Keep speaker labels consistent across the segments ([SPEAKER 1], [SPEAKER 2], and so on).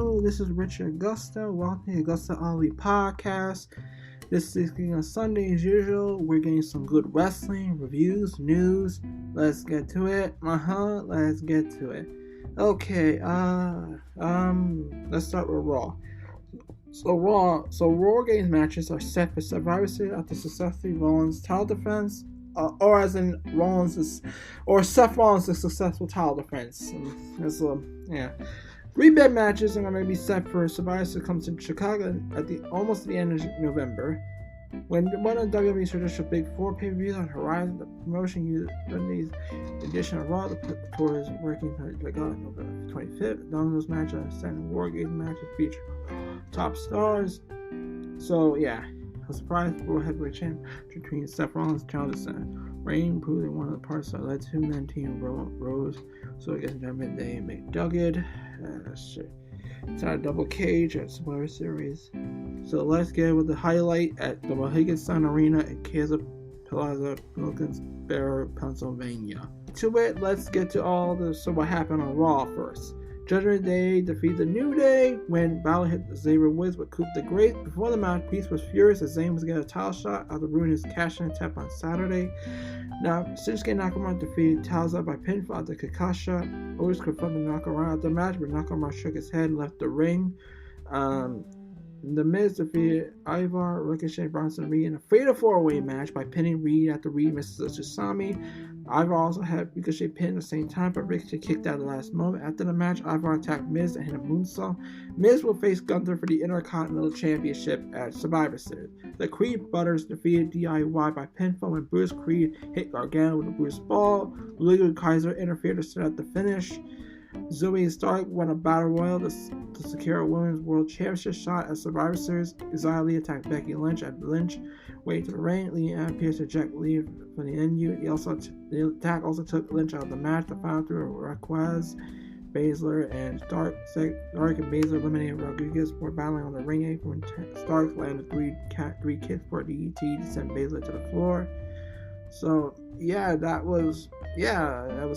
[SPEAKER 1] Hello, this is Richard Augusta. Welcome to the AgostoAllElite Podcast. This is on Sunday as usual. We're getting some good wrestling, reviews, news. Let's get to it. Let's get to it. Okay, let's start with Raw. So Raw Games matches are set for Survivor Series after successfully Rollins' title defense. Seth Rollins' successful title defense. Three big matches are going to be set for Survivor Series comes in Chicago almost at the end of November. When one of WWE's traditional Big Four pay-per-views on the horizon, the promotion used Sunday's edition of Raw to put the tours working on November 25th. None of those matches are standing War Games matches feature top stars. So yeah. A surprise World Heavyweight Champion between Seth Rollins and Charles Reign proving one of the parts that led to men team Rose. So against Judgment Day and McDuggan. It's not a double cage at Survivor Series. So let's get with the highlight at the Mohegan Sun Arena at Casa Plaza, Wilkes-Barre, Pennsylvania. To it, let's get to what happened on Raw first. Judgment Day defeated the New Day when Balor hit Xavier Woods with Coup de Grace. Before the match, Priest was furious as Zayn was getting a title shot after ruining his cash-in attempt on Saturday. Now, Shinsuke Nakamura defeated Tauza by pinfall after Kakashi. Otis confronted Nakamura after the match, but Nakamura shook his head and left the ring. The Miz defeated Ivar, Ricochet, Bronson Reed in a fatal four-way match by pinning Reed after Reed misses a Susami. Ivar also had Ricochet pinned at the same time, but Ricochet kicked out at the last moment. After the match, Ivar attacked Miz and hit a moonsault. Miz will face Gunther for the Intercontinental Championship at Survivor Series. The Creed brothers defeated DIY by pinfall when Bruce Creed hit Gargano with a Bruce Ball. Luger Kaiser interfered to set up the finish. Zoe Stark won a Battle Royal to secure a Women's World Championship shot at Survivor Series. Xia Li attacked Becky Lynch at Lynch way to the ring. Lee and Pierce eject Lee from the NU. The attack also took Lynch out of the match. The final through Raquez, Baszler, and Stark and Baszler eliminated Rodriguez for battling on the ring apron. Stark landed three kicks for DDT to send Baszler to the floor. So that was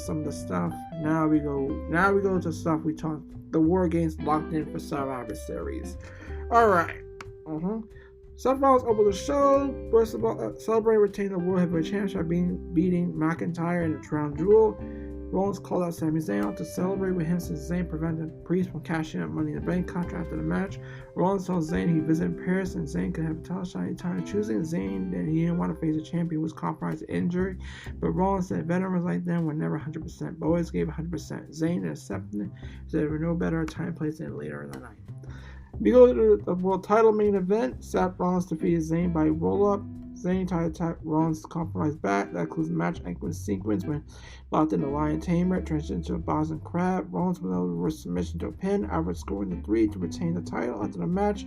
[SPEAKER 1] some of the stuff. Now we go to stuff we talked. The War Games locked in for Survivor Series. Alright. Seth Rollins opened the show. First of all, celebrate retaining the World Heavyweight Championship by beating McIntyre in the Crown Jewel. Rollins called out Sami Zayn to celebrate with him since Zayn prevented Priest from cashing out Money in the Bank contract after the match. Rollins told Zayn he visited Paris and Zayn could have a title shot anytime choosing. Zayn that he didn't want to face a champion who was compromised with injury, but Rollins said veterans like them were never 100%, but always gave 100%. Zayn accepted it, said there were no better time place than later in the night. We go to the world title main event. Seth Rollins defeated Zayn by roll-up. Zayn tried to attack Rollins' compromised back. That includes the match sequence when locked in the Lion Tamer. It transitioned into a Boston Crab. Rollins was able to reverse submission to a pin. Alvarez scoring the 3 to retain the title. After the match,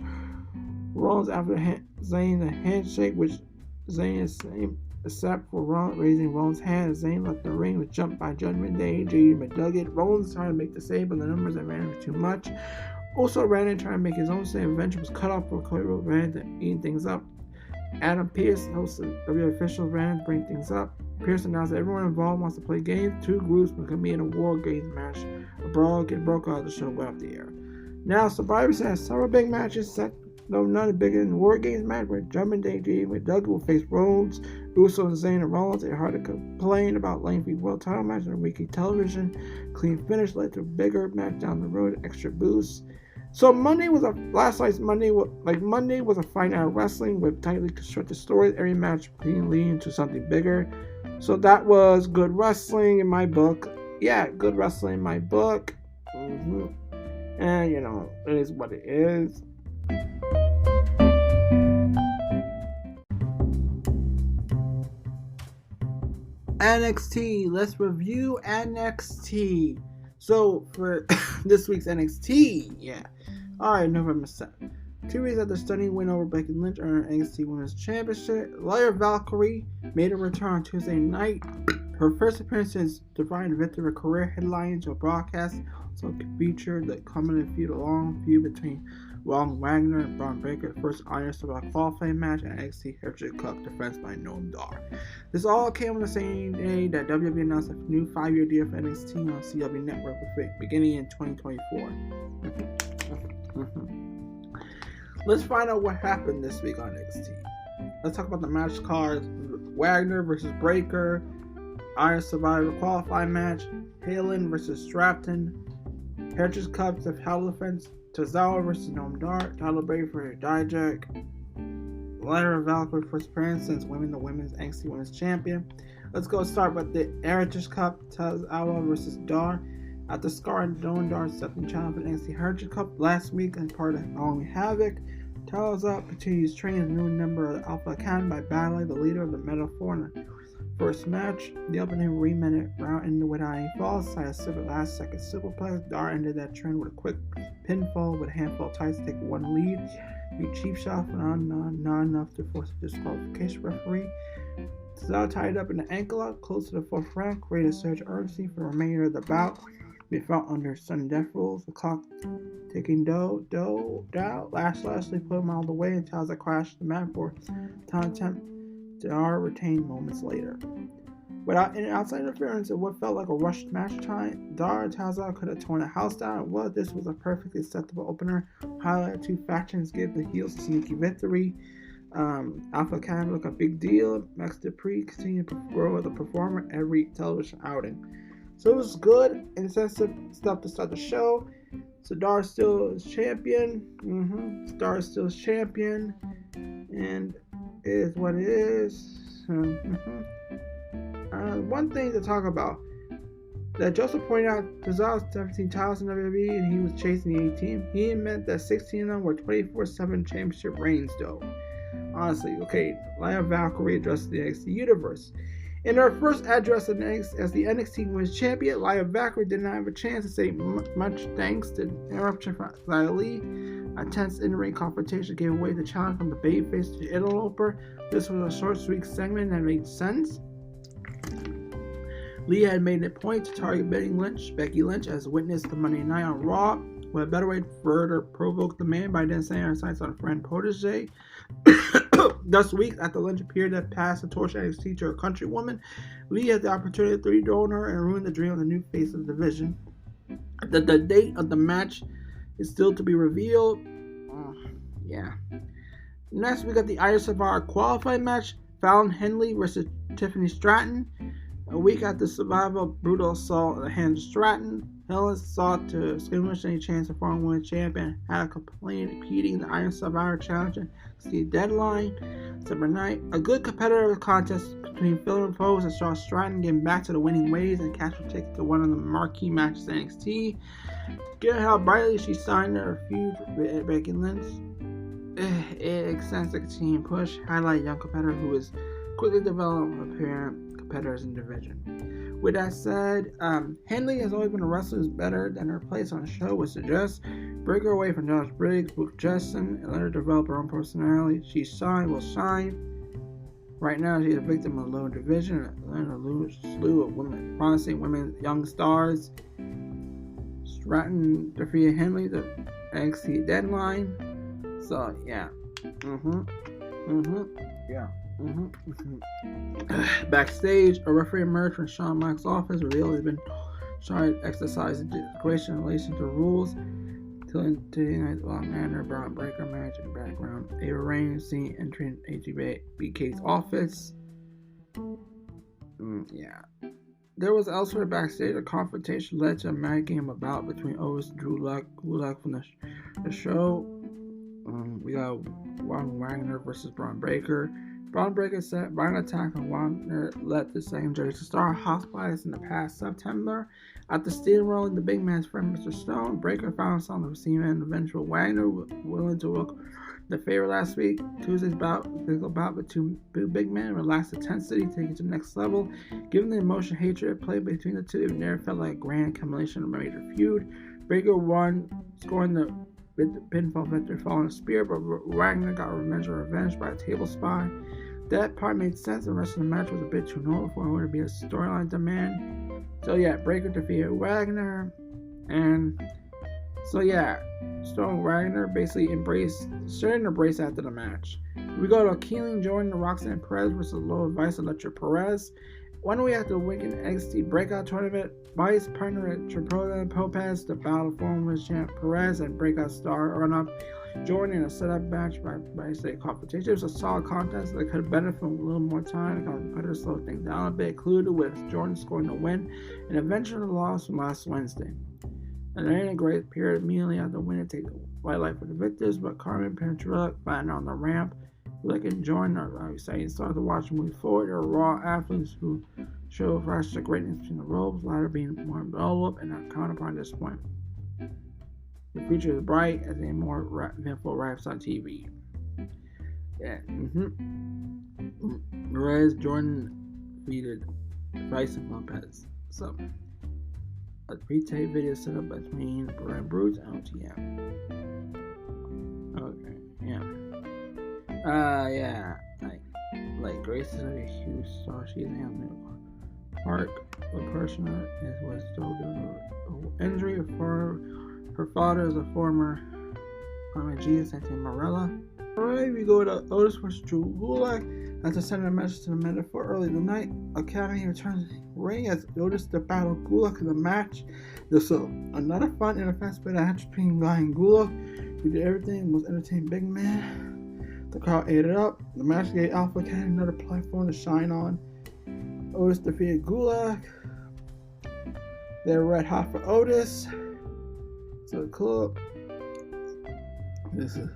[SPEAKER 1] Rollins after Zayn the handshake, which Zayn is except for raising Rollins' hand. Zayn left the ring, was jumped by Judgment Day, JD McDuggan. Rollins tried to make the save, but the numbers that ran were too much. Also, Randy trying to make his own save. Eventually was cut off for Cody Rhodes, ran to eating things up. Adam Pearce, host of WWE officials, ran to bring things up. Pearce announced that everyone involved wants to play games. Two groups will compete in a War Games match. A brawl broke out of the show went off the air. Now, Survivor Series has several big matches set. No, none bigger than the War Games match where Judgment Day McDuggan will face Rhodes, Uso, and Zayn and Rollins. It's hard to complain about lengthy world title matches on weekly television. Clean finish led to a bigger match down the road, extra boost. So Monday was a fight out of wrestling with tightly constructed stories. Every match leading to something bigger. So that was good wrestling in my book. Yeah, good wrestling in my book. And it is what it is. NXT. Let's review NXT. So for this week's NXT, Alright, November 7th. 2 weeks after stunning win over Becky Lynch earned NXT Women's Championship, Lyra Valkyrie made a return on Tuesday night. Her first appearance since defying victory of her career headlining to a broadcast also featured the culminating long feud between Ron Wagner and Braun Breaker, first Iron Survivor qualifying match and NXT Heritage Cup defense by Noam Dar. This all came on the same day that WWE announced a new 5-year deal for NXT on CW Network beginning in 2024. Let's find out what happened this week on NXT. Let's talk about the match cards. Wagner versus Breaker, Iron Survivor qualifying match, Halen versus Stratton, Heritage Cup of Title Defense, Tozawa versus Noam Dar, Tyler Bate for Dijak, Lyra Valkyrie for appearance since the women's NXT Women's Champion. Let's go start with the Heritage Cup, Tozawa versus Dar. After Scar and Noam Dar accepting challenge for the NXT Heritage Cup last week as part of Halloween Havoc, Tozawa continues training as a new member of the Alpha Academy by battling the leader of the Metal Four in the first match. The opening 3-minute round ended without any falls. Cited a super last-second superplex. Dar ended that trend with a quick pinfall with a handful of tights to take one lead. He cheap shot for not enough to force a disqualification referee. Tozawa tied up in the ankle lock close to the fourth round, created a surge of urgency for the remainder of the bout. We fought under sudden death rules. The clock ticking down. Lashley put him out of the way and Tozawa crashed the mat for time attempt. Dar retained moments later. Without any outside interference in what felt like a rushed match time, Dar and Tozawa could have torn the house down. Well, this was a perfectly acceptable opener. Highlight two factions give the heels a sneaky victory. Alpha Academy look a big deal. Max Dupree continued to grow as a performer every television outing. So it was good and sensitive stuff to start the show. So Dar still is champion. Dar still is champion. And it is what it is. One thing to talk about that Joseph pointed out, Tozawa 17 titles in WWE and he was chasing the 18. He meant that 16 of them were 24/7 championship reigns though. Honestly, okay, Lyra Valkyrie addressed the NXT universe. In her first address as the NXT Women's Champion, Lyra Valkyrie did not have a chance to say much thanks to interruption from Xia Li. A tense in-ring confrontation gave away the challenge from the babyface to the interloper. This was a short, sweet segment that made sense. Lee had made a point to target Becky Lynch as witness the Monday Night on Raw. With a better way to further provoke the man by then setting her sights on a friend protege. Thus week after Lynch appeared to pass the torch NXT to her countrywoman, Lee had the opportunity to 3-drone her and ruin the dream of the new face of the division. The date of the match is still to be revealed. Next we got the Iron Survivor qualifying match, Fallon Henley versus Tiffany Stratton. A week after Survivor brutal assault at the hands of Stratton, Helen sought to extinguish any chance of forming women's champion, had a complaint impeding the Iron Survivor challenge and the deadline. September night, a good competitive contest between Phil and Pose and saw Stratton getting back to the winning ways and cash a ticket to one of the marquee matches in NXT. Given how brightly she signed her feud with Becky Lynch, it extends the team push, highlight a young competitor who is quickly developing apparent competitors in the division. With that said, Henley has always been a wrestler who's better than her place on the show would suggest. Break her away from Josh Briggs, book Justin, and let her develop her own personality. She will shine. Right now, she's a victim of a low division and a slew of women, promising women, young stars. Stratton defeated Henley the NXT deadline. So yeah. Backstage, a referee emerged from Shawn Michaels' office, revealed he's been trying to exercise discretion in relation to rules. Till tonight's Manor Brown Breaker match in the background. Ava Rain seen entering HBK's office. There was elsewhere backstage a confrontation led to a mad game bout between Otis and Drew Luck from the show. We got Wagner versus Braun Breaker. Braun Breaker set violent attack on Wagner led the second Jersey Star hospitalized in the past September. After steamrolling the big man's friend Mr. Stone, Breaker found himself on the receiving end of eventual Wagner willing to look the favor last week. Tuesday's physical bout with two big men relaxed intensity, taking it to the next level. Given the emotion hatred played between the two, it never felt like a grand culmination of a major feud. Breaker won, scoring the pinfall victory following a spear, but Wagner got revenge by a table spy. That part made sense. The rest of the match was a bit too normal for it to be a storyline demand. So yeah, Breaker defeated Wagner, and so yeah, Stone Wagner basically sharing the embrace after the match. We go to Keeling joining the Roxanne Perez versus Lola Vice and Electra Perez. 1 week after winning NXT Breakout Tournament, Vice partner at Tripola Popez, the battle former champ Perez, and Breakout Star run-up Jordan in a setup match by state confrontation. It was a solid contest that could have benefited from a little more time. The competitor slowed things down a bit, included with Jordan scoring the win and eventually the loss from last Wednesday. And there ain't a great period immediately after winning to take the white light for the victors, but Carmen Pantarilla flattened on the ramp. Like and Jordan are exciting started to watch moving forward. There are raw athletes who show fresh the greatness between the ropes, latter being more developed and a counterpart at this point. The future is bright as a more eventful raps on TV. Yeah. Perez Jordan defeated Vice and Lopez. So a pre-tape video set up between Brand Brutes and OTM. Okay, yeah. Yeah. Like Grace is a huge star. She's a Park. The person was still doing an injury for her father is a former G Santa Marella. Alright, we go to Otis vs. Drew Gulak. As I sent a message to the men for early tonight, Academy returns to the ring as Otis to battle Gulak in the match. This is another fun and offensive match between Guy and Gulak, who did everything, most entertaining big man. The crowd ate it up. The match gave Alpha Academy another platform to shine on. Otis defeated Gulak. They're red hot for Otis. So cool. This is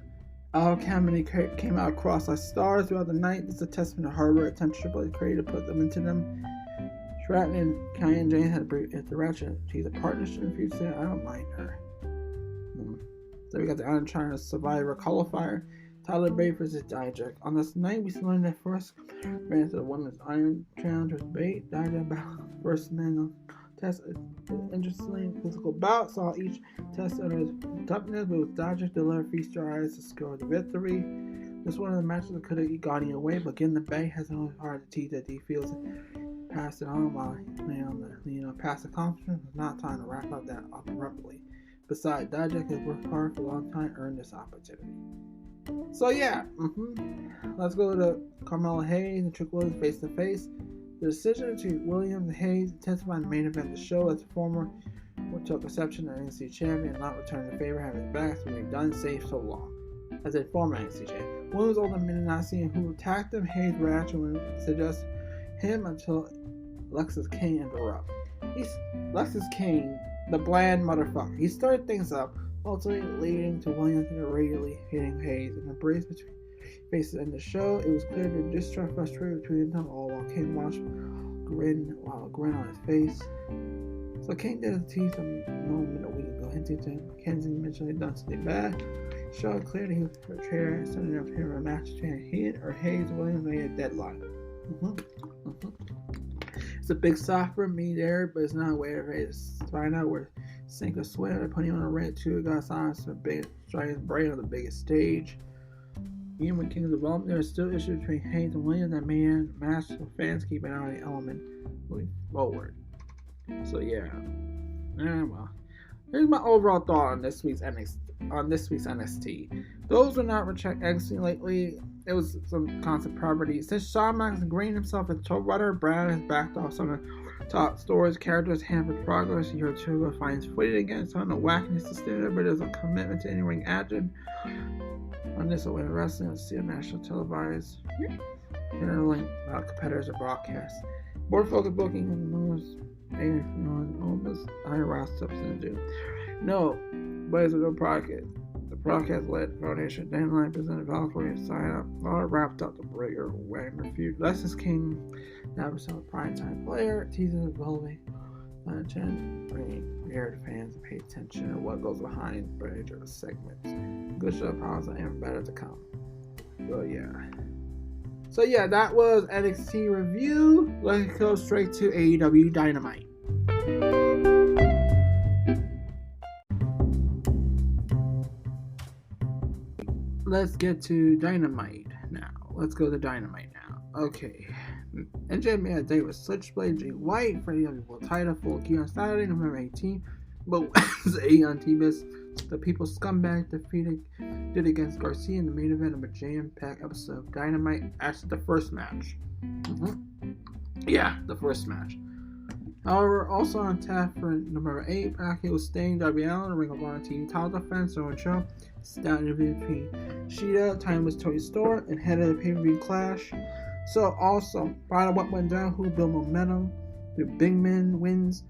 [SPEAKER 1] Alpha Academy came out across like stars throughout the night. This is a testament to hard work attempt Triple H created to put them into them. Stratton and Kai and Jane had a brief interaction. She's a partnership in the future. I don't mind her. So we got the Iron China Survivor qualifier. Tyler Bate versus Dijak. On this night, we learned that first ran to the women's Iron Challenge with Bate. Dijak battled first man test. Interestingly, physical bout saw each test under his toughness, but with Dijak delivered feast your eyes to score the victory. This one of the matches that could have gone either way, but getting the Bay has it always hard to teach that he feels passed it on while past accomplishment was not time to wrap up that abruptly. Besides, Dijak has worked hard for a long time, earned this opportunity. So yeah, let's go to Carmella Hayes and Trick Williams face to face. The decision between Williams and Hayes intensified the main event of the show as the former took exception of NXT champion and not return the favor, having his back been done safe so long. As a former NXT champion, Williams older men not seeing who attacked him. Hayes reaction would suggest him until Lexus King interrupt. Lexus King, the bland motherfucker. He started things up, ultimately leading to Williams irregularly hitting Hayes in the breeze between faces in the show. It was clear the distrust frustrated between them all while King watched a grin on his face. So King did a tease a moment a week ago, hinting to Mackenzie Mitchell had done something bad. Showed clearly he was portrayed as setting up here a match between he or Hayes Williams made a deadline. It's a big soft for me there, but it's not a way to find out where sink or swim and put him on a red too. Got signed to big trying bright on the biggest stage. Even with King's development, there are still issues between Hayes and Williams that may match so fans keep an eye on the element moving forward. So yeah. Well. Here's my overall thought on this week's NXT. Those who not recheck NXT lately, it was some constant property. Since Shawn Michaels ingrained himself as top runner, Brown has backed off some of the top stories, characters, hampered progress. Year 2 finds footing again. Some of the wackiness is still there, but there's a commitment to any ring action. On this way wrestling on CM national televised. Generally, competitors are broadcast. More focused booking and the moves. Almost higher roster than do. No, but it's a good podcast. The broadcast led Foundation Dandelion presented Valkyrie and sign up. All wrapped up the Brigger Wagner feud. Lexus King now become a primetime player. Teasing evolving content, bringing here to fans to pay attention to what goes behind Brigger segments. Good show, promise, and better to come. So yeah, that was NXT review. Let's go straight to AEW Dynamite. Let's get to Dynamite now. Let's go to Dynamite now. Okay. NJ made a date with Switchblade Jay White for the WWE title full key on Saturday, November 18th. But Wednesday on TBS, the People Scumbag did against Garcia in the main event of a jam-packed episode of Dynamite after the first match. Yeah, the first match. However, also on tap for number 8, back it was Sting, Darby Allin, Ring of Honor TV title defense, Samoa Joe, down interview between Shida, time was Tony Storm, and head of the pay-per-view clash. So also, find out what went down, who built momentum, the big men wins,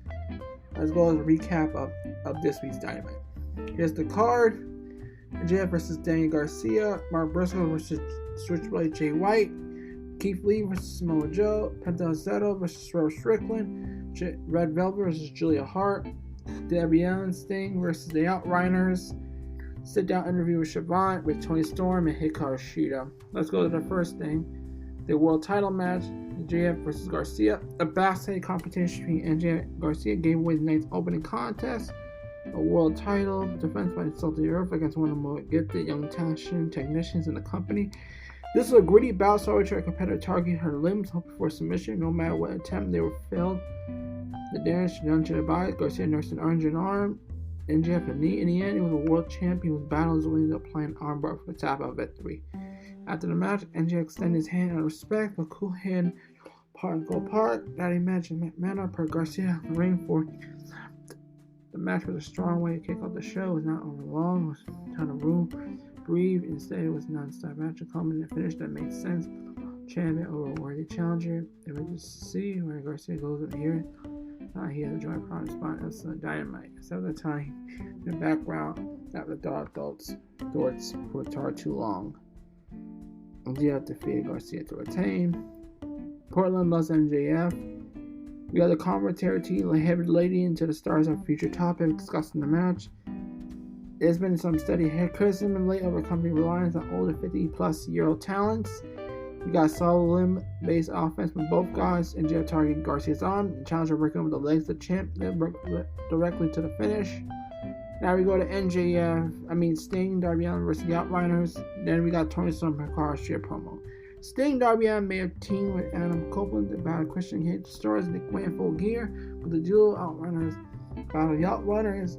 [SPEAKER 1] as well as a recap of this week's Dynamite. Here's the card: MJF versus Daniel Garcia, Mark Briscoe versus Switchblade Jay White, Keith Lee versus Samoa Joe, Penta Zero versus Swerve Strickland, Red Velvet versus Julia Hart, Darby Allin Sting versus the Outriders, sit-down interview with Siobhan with Tony Storm and Hikaru Shida. Let's go to the first thing. The world title match, MJF versus Garcia. A backstage competition between MJF and Garcia gave away the night's opening contest. A world title defense by Salty Earth against one of the more gifted young technicians in the company. This was a gritty bout, so each competitor targeted her limbs, hoping for submission. No matter what attempt, they were failed. The damage done to the body, Garcia nursed an injured arm, MJF a knee. In the end, he was a world champion with battles winning, applying armbar for the tap of victory. After the match, MJF extended his hand out of respect, but cool hand go apart. That he mentioned manner per Garcia in the ring for. The match was a strong way to kick off the show. It was not over long. It was a ton of room. Breathe. Instead, it was non-stop action coming and finish that made sense. Champion over a worthy challenger. It was just to see where Garcia goes from here. He has a joint prime spot as Dynamite. Instead of the time in the background, that the dark thoughts were tar too long. MJF defeated Garcia to retain. Portland loves MJF. We got the commentary team heavy lady into the stars of future topic discussing the match. There's been some steady criticism and late over company reliance on older 50-plus-year-old talents. We got solid limb-based offense with both guys. MJF targeting Garcia's arm. The challenger working with the legs of the champ. Then work directly to the finish. Now we go to Sting, Darby Allin versus the Outriders. Then we got Tony Storm and Hikaru Shida promo. Sting, Darby Allin made a team with Adam Copeland about Christian Cage stars and they went in full gear. With the duo Outriders battle the Outriders,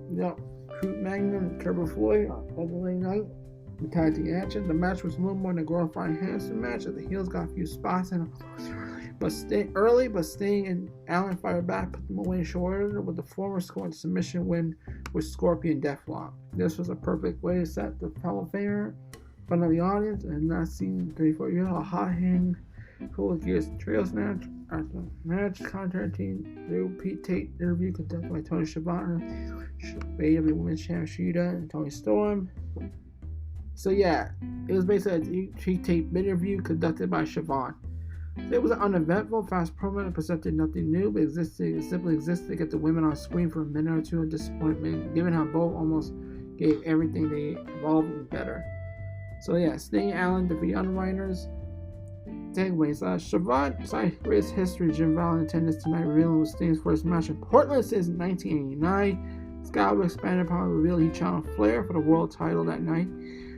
[SPEAKER 1] Crew Magnum and Turbo Floyd on the late night. The tag team action. The match was a little more than a glorified hamster match as the heels got a few spots in but Sting and Allin fired back, put them away in short order, with the former scoring submission win with Scorpion Deathlock. This was a perfect way to set the Hall of Famer in front of the audience and not seen 34 years a hot-hitting full of gears trios match. After the match, commentary team they Pete Tate interview conducted by Tony Schiavone, AEW Women's Champion Shida and Tony Storm. So yeah, it was basically a Pete Tate interview conducted by Schiavone. It was an uneventful, fast promo that presented nothing new, but simply existed to get the women on screen for a minute or two of disappointment, given how both almost gave everything they evolved and better. So yeah, Sting and Allin defeat Underwriters. Takeaways: Schiavone cited greatest history of Jim Valley attendance tonight, revealing was Sting's first match in Portland since 1989. Scott expanded upon reveal he challenged Flair for the world title that night.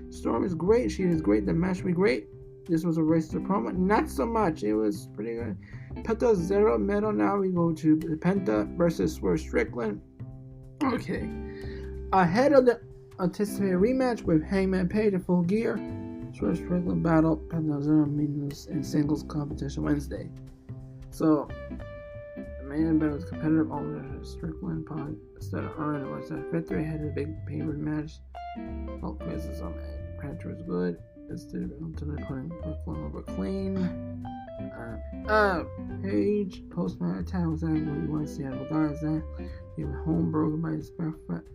[SPEAKER 1] Storm is great. She is great. The match will be great. This was a race to promo. Not so much. It was pretty good. Penta Zero medal. Now we go to the Penta versus Swerve Strickland. Okay. Ahead of the anticipated rematch with Hangman Page in full gear, Swerve Strickland battled Penta Zero in singles competition Wednesday. So, the main event was competitive. Only Strickland probably instead of earning was a victory ahead of the big pay-per-view match. All praises on that. Match was good. Instead of ultimately putting Brooklyn over clean. Page post-match attack was that what you want to see out of a guy is that he was home broken by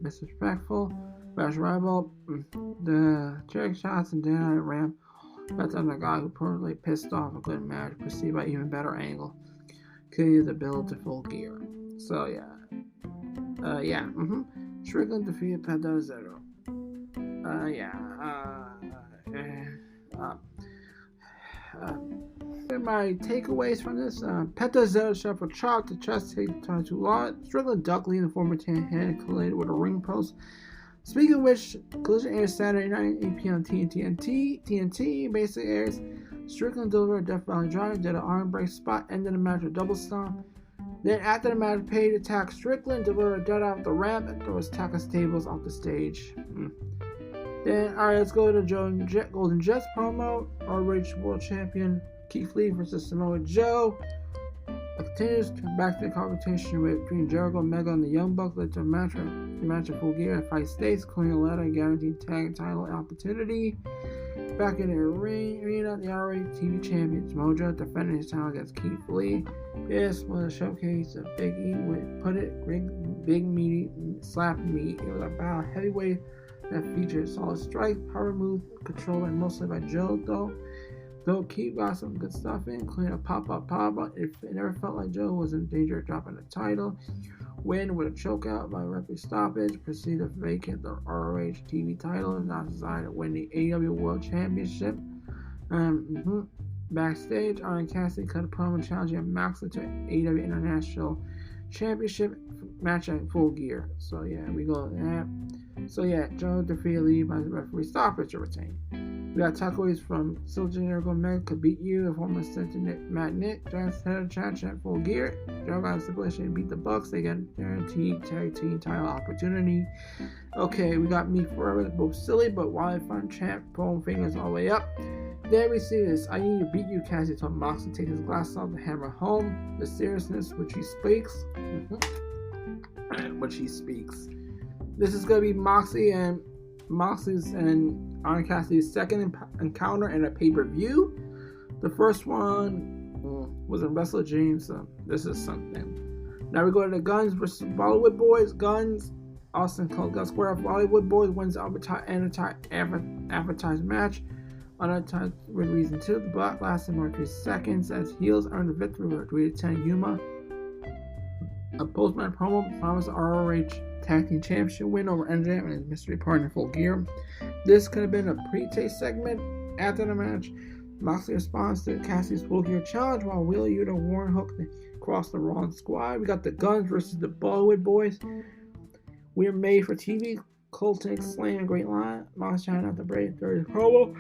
[SPEAKER 1] disrespectful, rash rival, the trick shots and then I ramp. That's on the guy who permanently pissed off a good match, perceived by even better angle. Could use the build to full gear. So Strickland defeated Penta Zero. My takeaways from this: Penta Zero shuffle chop, the chest take time too long. Strickland ducked lean, the former 10-hand collided with a ring post. Speaking of which, collision airs Saturday night 8 p.m. on TNT. Basic airs. Strickland delivered a Death Valley driver, did an arm break spot, ended the match with double stomp. Then after the match, Page attacked Strickland, delivered a dead off the ramp, and throws Taka's tables off the stage. Then, alright, let's go to Golden Jets promo. ROH World Champion Keith Lee versus Samoa Joe. continues back to the competition between Jericho, Mega, and the Young Bucks led to a match of Full Gear at 5 states, including a letter guaranteed tag title opportunity. Back in the arena, the ROH TV champions Mojo defending his title against Keith Lee. This was a showcase of Big E would put it, big meaty slap meat. It was about heavyweight that featured solid strike, power move, controlled mostly by Joe though Keith got some good stuff in, including a pop-up. It never felt like Joe was in danger of dropping the title. Win with a chokeout by referee stoppage, proceeded to vacate the ROH TV title, and now decided to win the AEW World Championship. Backstage, Iron Cassidy cut a promo challenging Moxley to AEW International Championship match at Full Gear. So yeah, we go with that. So yeah, Joe defeated Lee by the referee stoppage to retain. We got takeaways from Silver Jericho Mega could beat you, the former assistant Matt Nick, Giants head of challenge at Full Gear. Joe got a stipulation to beat the Bucks. They get a guaranteed tag team title opportunity. Okay, we got Me Forever, both silly, but Wild Fun champ, pulling fingers all the way up. Then we see this, I need to beat you, Cassidy told Moxley to take his glasses off to hammer home the seriousness which he speaks. Which he speaks. This is going to be Moxley's and Iron Cassidy's second encounter in a pay-per-view. The first one was in Wrestle Dreams, so this is something. Now we go to the Guns versus Bollywood Boys. Guns, Austin Cole Gun Square. Bollywood Boys wins the advertised match. Unadvertised with reason 2. The block lasted more than 3 seconds as heels earned the victory with 3-10 Yuma. A post-match promo promised the ROH Tag Team Championship win over MJF and his mystery partner Full Gear. This could have been a pre-taste segment. After the match, Moxley responds to Cassidy's Full Gear challenge while Wheeler Yuta and Warren Hook cross the Raw squad. We got the Guns versus the Bollywood Boys. We're made for TV. Colton slaying a great line. Moxley trying out the break 30 promo.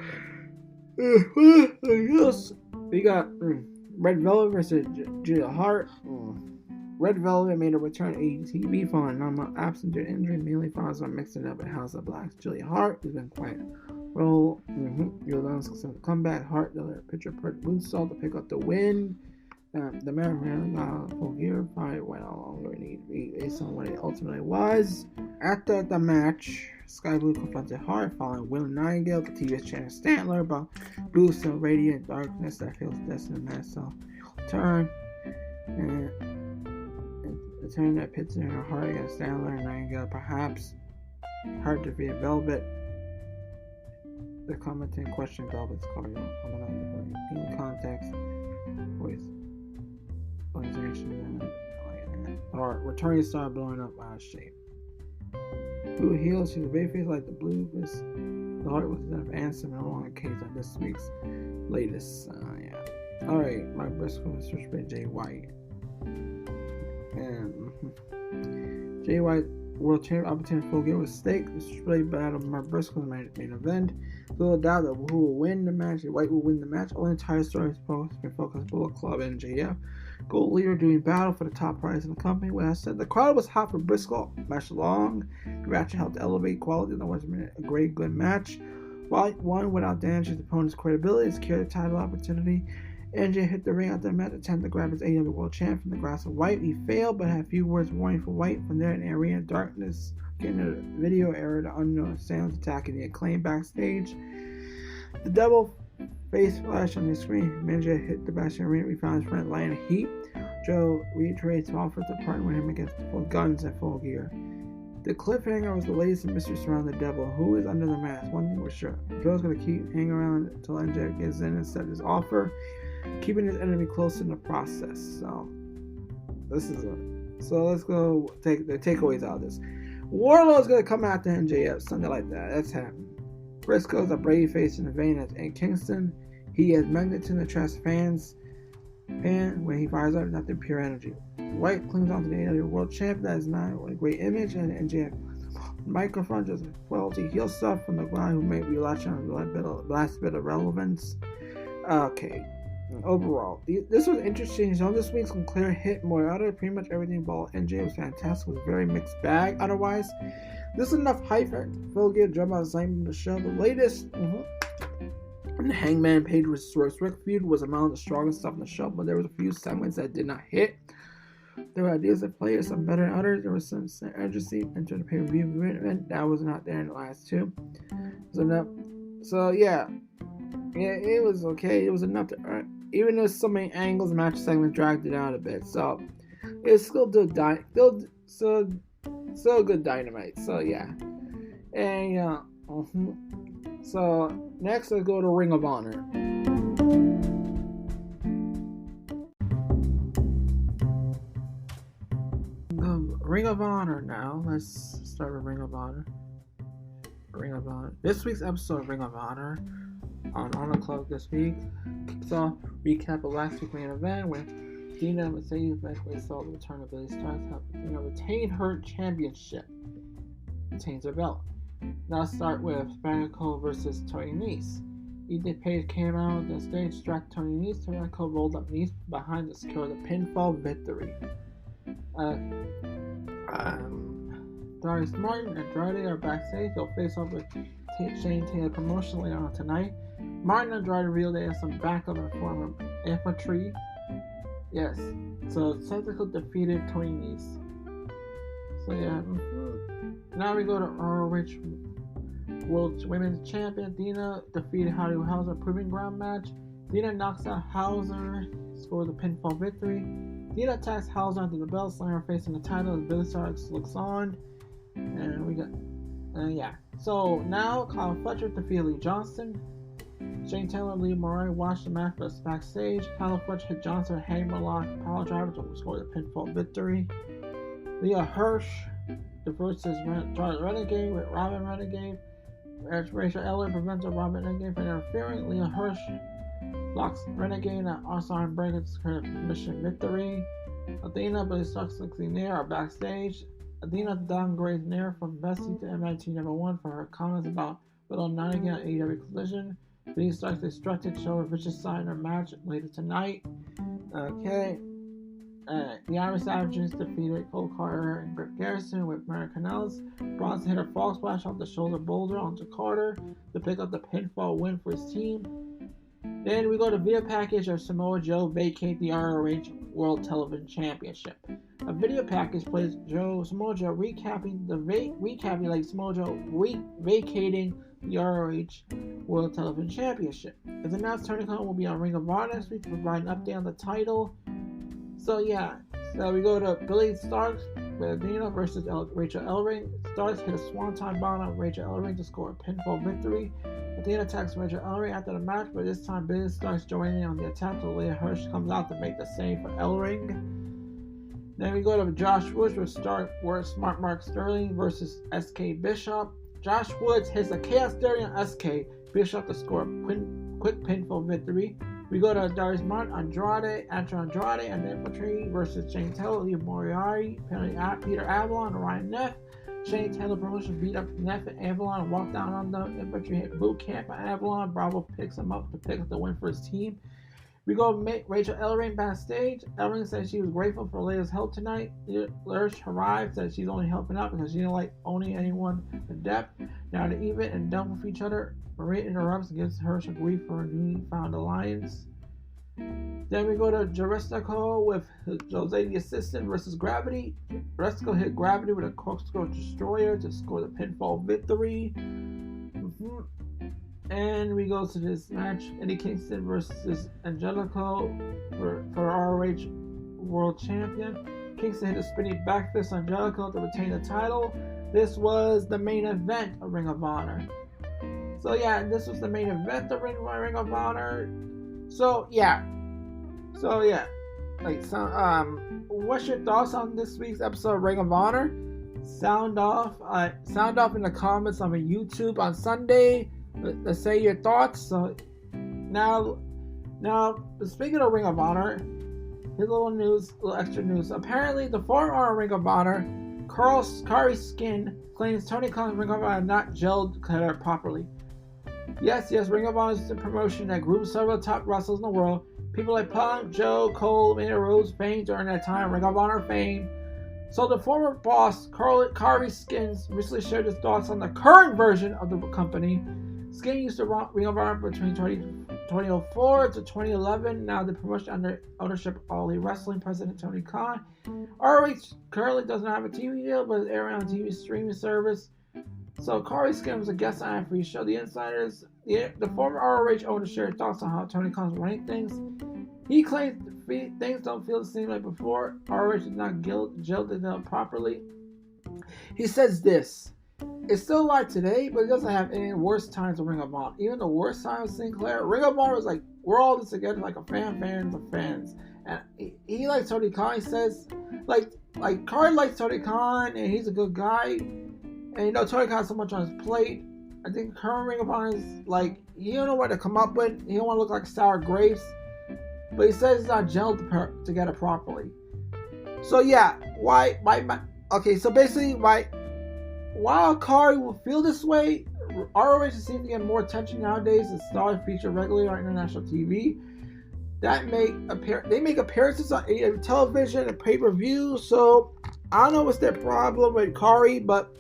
[SPEAKER 1] We got Red Velvet versus Julia Hart. Red Velvet made a return to AEW following 9 month absence due to injury, mainly following on mixing up at House of Black's Julia Hart has been quite well. Your long successful comeback. Hart delivered a picture per moonsault to pick up the win. The man ran got Full Gear fight went no longer need to be based on what it ultimately was. After the match, Sky Blue confronted Hart following Will Nightingale, the TBS champion Stantler, about Blue still radiant darkness that feels destined to mass turn. And the turn that pits in her heart against Stantler and Nightingale, perhaps Hart defeated Velvet. The commenting question Velvet's cardio coming out in context with organization or returning star blowing up out of shape. Blue heels, she's a babyface like the Blue. The Heart was enough answer no longer case on this week's latest. Alright, Mark Briscoe and Switchblade Jay White. And Jay White World Champion opportunity Full Gear with stake. The Switchblade battle Mark Briscoe main event. Little doubt that who will win the match. White will win the match. All the entire story is supposed to be focused on Bullet Club and JF. Gold leader doing battle for the top prize in the company. When I said the crowd was hot for Briscoe, match long. The match helped elevate quality. That was a great, good match. White won without damaging his opponent's credibility and secured the title opportunity. NJ hit the ring after the match, attempted to grab his AEW World Champ from the grass of White. He failed, but had a few words warning for White. From there in the arena darkness, getting a video error, the unknown sounds attacking the Acclaim backstage. The double face flash on the screen. NJ hit the backstage arena. We found his friend lying in heat. Joe reiterates his offer to partner with him against the Full Guns at Full Gear. The cliffhanger was the latest mystery surrounding the devil. Who is under the mask? One thing was sure. Joe's going to keep hanging around until NJ gets in and accepts his offer, keeping his enemy close in the process. So let's go take the takeaways out of this. Warlord's going to come after MJF, something like that. That's happening. Briscoe's a brave face in the vein in Kingston. He has magnetism to attract fans. And when he fires up, nothing pure energy. White clings onto the AEW World Champ. That is not a great image. And MJF microphone just quality heel stuff from the guy who may be latching on the last bit of relevance. Okay. Overall, this was interesting. So this week's clear hit more out of pretty much everything. Ball NJ was fantastic. It was a very mixed bag. Otherwise, this is enough hype for Full Gear drum out excitement to show the latest. And the Hangman Page vs. Rick feud was among the strongest stuff in the show, but there was a few segments that did not hit. There were ideas that played some better than others. There was some urgency into the pay-per-view event that was not there in the last two. So yeah, it was okay. It was enough to even though so many angles, match segments dragged it out a bit. So it's still good Dynamite. So yeah, and So next I go to Ring of Honor. Ring of Honor now. Let's start with Ring of Honor. This week's episode of Ring of Honor on the Club this week kicks off recap of last week's main event with Dina and Mercedes eventually saw the return of Billy Starks, helping Dina retain her championship. Retains her belt. Now start with Spanico versus Tony Nese. Ethan Page came out on the stage, distracted Tony Nese. Spanico rolled up Nese behind to secure the pinfall victory. Darius Martin and Andrade are backstage. They'll face off with Shane Taylor promotion later on tonight. Martin and Andrade revealed they have some backup in the form of infantry. Yes. So Spanico defeated Tony Nese. So yeah. Now we go to ROH World Women's Champion. Dina defeated Holly Hauser Proving Ground match. Dina knocks out Hauser, scores a pinfall victory. Dina attacks Hauser onto the belt, slamming her face in the title as Billy Starks looks on. And we got, yeah. So now Kyle Fletcher defeated Lee Johnson. Shane Taylor and Lee Murray watched the match but backstage. Kyle Fletcher hit Johnson with a hammerlock power driver to score the pinfall victory. Leah Hirsch versus Charlotte Renegade with Robin Renegade. Rachel Eller prevents Robin Renegade from interfering. Leah Hirsch locks Renegade and Arson Breaker to secure mission victory. Athena, Billy Starks, and Nair are backstage. Athena downgrades Nair from Bessie to MIT number 1 for her comments about Willow Nightingale at AEW Collision. Billy Starks instructed to show her vicious side in her match later tonight. Okay. The Irish Savages defeated Cole Carter and Greg Garrison with Mary Canales. Bronson hit a frog splash off the shoulder boulder onto Carter to pick up the pinfall win for his team. Then we go to video package of Samoa Joe vacate the ROH World Television Championship. A video package plays Samoa Joe recapping Samoa Joe vacating the ROH World Television Championship. As announced, Tony Khan will be on Ring of Honor next week to provide an update on the title. So yeah, so we go to Billy Starks with Dina versus Rachel Ellering. Starks hit a swanton bomb on Rachel Ellering to score a pinfall victory. Athena attacks Rachel Ellering after the match, but this time Billy Starks joining on the attack, so Leah Hirsch comes out to make the save for Ellering. Then we go to Josh Woods with Smart Mark Sterling versus SK Bishop. Josh Woods hits a Chaos Theory on SK Bishop to score a quick pinfall victory. We go to Darius Martin, Andrade, and the Infantry versus Shane Taylor, Lee Moriarty, Peter Avalon, and Ryan Neff. Shane Taylor promotion beat up Neff and Avalon and walked down on the Infantry, hit boot camp on Avalon. Bravo picks him up to pick up the win for his team. We go to Rachel Ellering backstage. Ellering said she was grateful for Leia's help tonight. Lurch arrived, said she's only helping out because she didn't like owning anyone to depth. Now they're even and done with each other. Maria interrupts and gives her some grief for her newly found alliance. Then we go to Jericho with Jose the Assistant versus Gravity. Jericho hit Gravity with a corkscrew destroyer to score the pinfall victory. And we go to this match, Eddie Kingston versus Angelico for ROH World Champion. Kingston hit a spinning back fist on Angelico to retain the title. This was the main event of Ring of Honor. So yeah, this was the main event of Ring of Honor. So yeah. What's your thoughts on this week's episode of Ring of Honor? Sound off in the comments on my YouTube on Sunday. Let's say your thoughts. So now, speaking of Ring of Honor, here's a little extra news. Apparently, the former Ring of Honor, Kari Skin, claims Tony Khan's Ring of Honor not gelled together properly. Yes, Ring of Honor is a promotion that groups several top wrestlers in the world. People like Punk, Joe, Cole, Mandy Rose fame during that time, Ring of Honor fame. So the former boss, Kari Skins, recently shared his thoughts on the current version of the company. Skin used to Ring of Honor between 2004 to 2011. Now the promotion under ownership of All Elite Wrestling president Tony Khan. ROH currently doesn't have a TV deal, but is airing on TV streaming service. So Corey Skin was a guest on every show. The Insiders, the former ROH owner, shared thoughts on how Tony Khan's running things. He claims things don't feel the same like before. ROH is not gelled them properly. He says this: "It's still alive today, but it doesn't have any worse times of Ring of Honor. Even the worst time of Sinclair, Ring of Honor was like, we're all this together, like a fans of fans." And he likes Tony Khan. He says, like Corey likes Tony Khan, and he's a good guy. And Tony Khan has so much on his plate. I think current Ring of Honor is like, he don't know what to come up with. He don't want to look like sour grapes. But he says it's not gelled together properly. So yeah, okay, so basically, while Corey will feel this way, ROH seems to get more attention nowadays and stars featured regularly on international TV. They make appearances on AEW television and pay-per-view. So I don't know what's their problem with Corey, but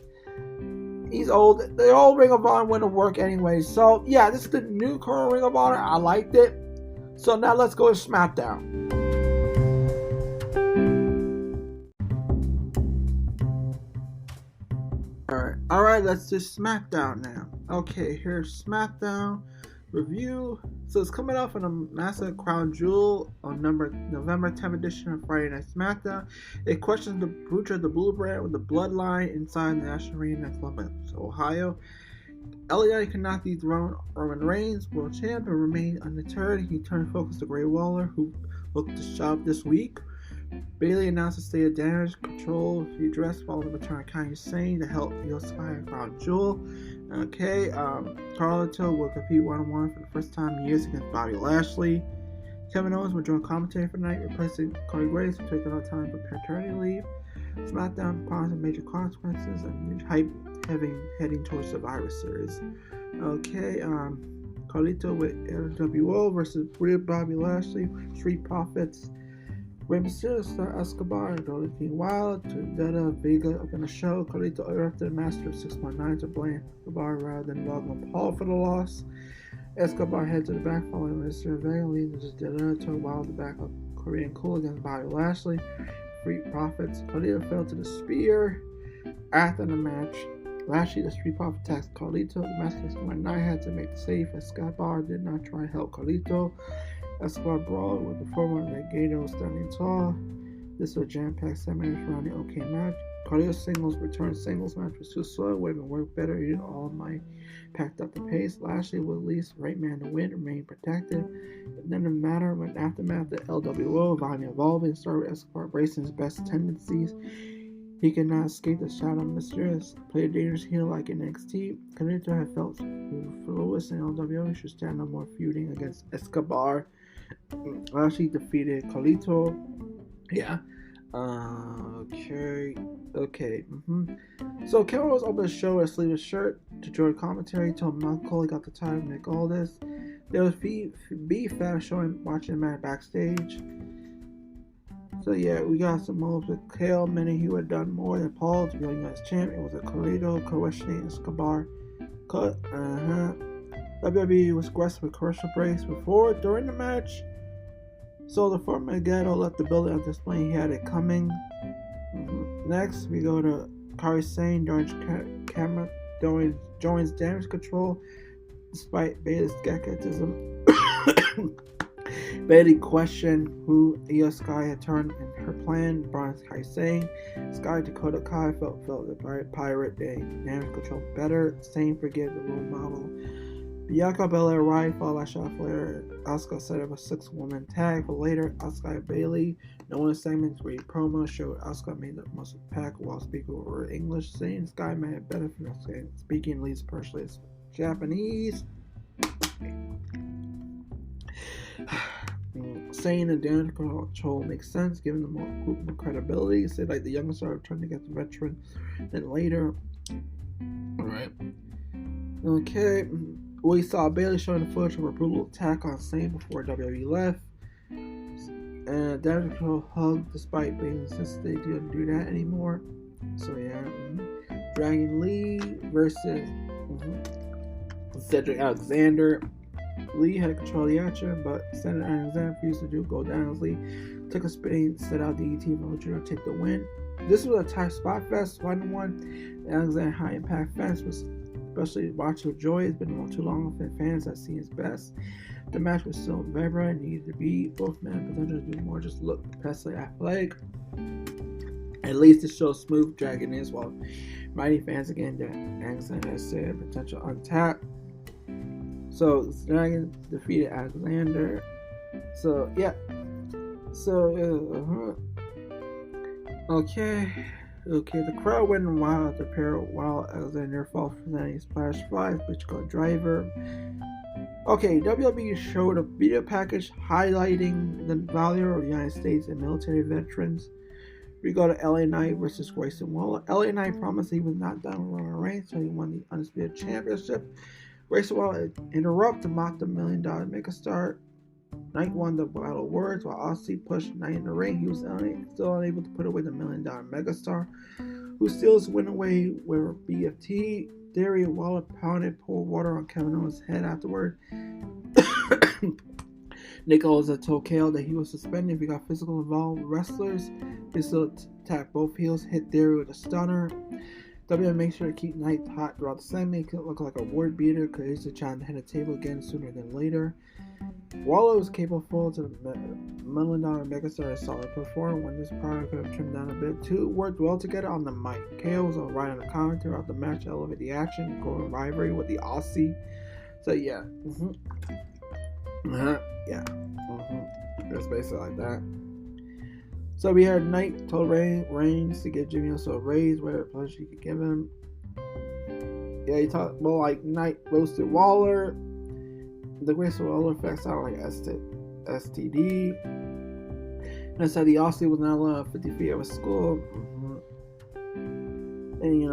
[SPEAKER 1] he's old. The old Ring of Honor went to work anyway. So yeah, this is the new current Ring of Honor. I liked it. So now let's go to SmackDown. Alright, let's do SmackDown now. Okay, here's SmackDown review. So it's coming off on a massive crown jewel on November 10th edition of Friday Night SmackDown. It questions the future of the Blue Brand with the bloodline inside the National Arena in Columbus, Ohio. LA cannot dethrone Roman Reigns, world champ, and remain undeterred. He turned focus to Grey Waller, who booked the shop this week. Bayley announced a state of damage control if he addressed following the return of Kairi Sane to help Io Sky and Crown Jewel. Okay, Carlito will compete one-on-one for the first time in years against Bobby Lashley. Kevin Owens will join commentary for the night, replacing Cody Graves, who took another time for paternity leave. SmackDown promises major consequences and hype heading towards Survivor Series. Okay, Carlito with NWO versus Weird Bobby Lashley, Street Profits. Rey Mysterio, Star Escobar, and Golden King Wild to Dada Vega up in the show. Carlito interrupted Master of 619 to blame Escobar rather than Logan Paul for the loss. Escobar head to the back following Mr. Vega, leading to Dada to Wild the back of Korean Cool against Bobby Lashley. Street Profits. Carlito fell to the spear. After the match, Lashley, the Street Profit, attacks Carlito. The Master of 619 had to make the save. Escobar did not try to help Carlito. Escobar brawled with the former Legado standing tall. This was a jam-packed 7 minutes round the OK match. Carlito's singles match was too slow. Would have worked better. Even all might packed up the pace. Lashley was at least right man to win, remain protected. It didn't matter when aftermath the LWO volume evolving started with Escobar bracing his best tendencies. He could not escape the shadow of Mysterious. Play a dangerous heel like in NXT. Carlito had felt fluid in LWO. He should stand no more feuding against Escobar. Lashley defeated Carlito. Yeah. Okay. So Kevin Owens opened the show with a sleeveless shirt to join commentary. Told Mount Cole he got the time to make all this. There was beef fast showing watching the match backstage. So yeah, we got some moves with Kale, many who had done more than Paul to be US champ. It was a Carlito questioning Escobar. WWE was aggressive with commercial breaks during the match. So the former Ghetto left the building on display. He had it coming. Next, we go to Kairi Sane joins damage control despite Bayley's skepticism. Bayley questioned who Io Sky had turned in her plan. Brian Kairi Sane. Sky Dakota Kai felt the pirate damage control better. Sane forget the role model. Bianca Belair arrived followed by Charlotte Flair. Asuka set up a 6-woman tag for later. Asuka and Bayley. No one segments where he promo showed Asuka made the most pack while speaking over English. Saying Sky may have benefit from speaking at least partially as Japanese. Saying the damage control makes sense given the more credibility. Said like the youngest are trying to get the veteran then later. Alright. Okay. We saw Bayley showing the footage of a brutal attack on Sane before WWE left. And damage control hugged despite Bayley insisted they didn't do that anymore. So yeah. Dragon Lee versus Cedric Alexander. Lee had control of the action, but Cedric Alexander refused to go down as Lee took a spinning, set out DDT from Luchador to take the win. This was a tight spot fest, 1-1. Alexander high impact fans was especially watching with joy. It's been too long for fans that seen his best. The match was still vibrant, needed to be. Both men had potential to do more, just look impressively athletic. At least it shows smooth dragging is while mighty fans again that Alexander said potential untapped. So Dragon defeated Alexander. So yeah. So okay. The crowd went wild at the pair while Alexander falls for any splash flies, which got driver. Okay, WWE showed a video package highlighting the value of the United States and military veterans. We go to LA Knight versus Grayson Waller. LA Knight promised he was not done with Roman Reigns, so he won the Undisputed Championship. Grayson Waller interrupted to mock the $1 million megastar. Knight won the battle of words while Aussie pushed Knight in the ring. He was still unable to put away the $1 million megastar, who steals win away with BFT. Theory Waller poured water on Kevin Owens' head afterward. Nick Owens told KO that he was suspended if he got physical involved with wrestlers. He still attacked both heels, hit Theory with a stunner. WWE made sure to keep Knight hot throughout the segment. He couldn't look like a word beater because he used to try to hit the table again sooner than later. Waller was capable to the $1 million megastar and solid perform when this product could have trimmed down a bit. Two worked well together on the mic. KO was right on the commentary throughout the match, elevate the action, growing rivalry with the Aussie. So yeah. It's basically like that. So we heard Knight told Reigns to give Jimmy Uso a raise, whatever pleasure he could give him. Yeah, he talked about like Knight roasted Waller. The Grayson Waller effect sounded like STD. And I said the Aussie was not allowed 50 feet of a school. And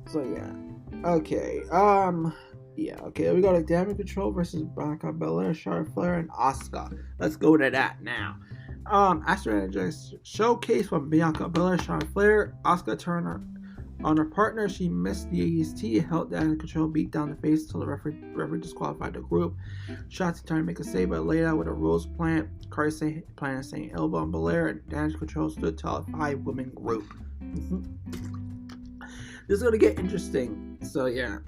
[SPEAKER 1] so yeah. Okay. Okay, we got a Damage Control versus Bianca Belair, Charlotte Flair, and Asuka. Let's go to that now. After a showcase from Bianca Belair, Charlotte Flair, Asuka turned on her partner. She missed the AST, held Damage Control, beat down the face until the referee disqualified the group. Shotzi trying to make a save, but laid out with a rose plant. Cardi planted St. Elbow on Belair, and Damage Control stood tall, a 5-woman group. This is going to get interesting. So yeah.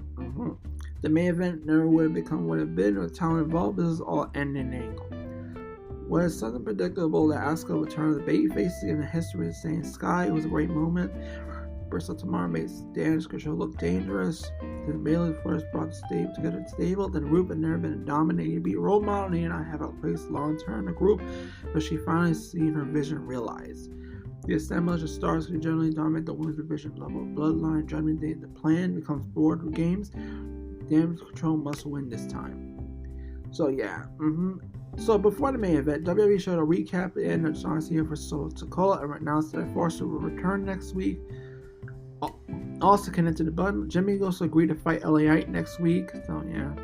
[SPEAKER 1] The main event never would have become what it been with talent involved. This is all ending angle. Was something predictable that Asuka would turn the babyface in the history of Saying Sky. It was a great moment. Bristol Tamara made Damage Control look dangerous. Then Bayley first brought the stable together in stable. Then Roop had never been dominated to be a role model. And I have a place long term in the group, but she finally seen her vision realized. The assemblage of stars who generally dominate the women's division level. Bloodline, Judgment Day, the plan becomes board with games. Damage Control must win this time. So yeah. So before the main event, WWE showed a recap at the end of John Cena for Solo Sikoa and announced that Forster will return next week. Also connected to the button, Jimmy also agreed to fight LA Knight next week. So yeah.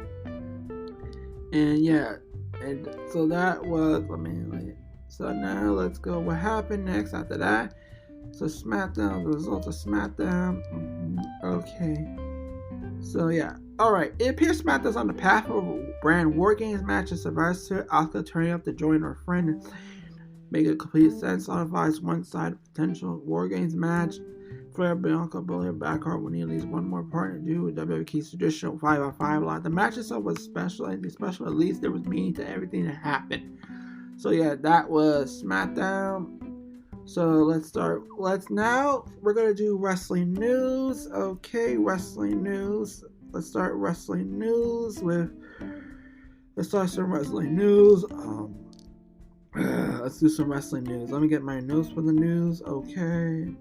[SPEAKER 1] And yeah. And so that was, so now let's go. What happened next after that? So SmackDown, the results of SmackDown. Okay. So yeah. Alright. It appears SmackDown's on the path of a brand War Games match at Survivor Series. Asuka turning up to join her friend and make it complete sense. Solidifies one side of potential War Games match. Flair, Bianca, Belair, Blackheart will need at least one more partner to do with WWE's traditional 5x5 lot. The match itself was special, and the special at least there was meaning to everything that happened. So yeah, that was SmackDown. So let's start. We're gonna do wrestling news. Okay, wrestling news. Let's start wrestling news with. Let's start some wrestling news. Let's do some wrestling news. Let me get my notes for the news. Okay.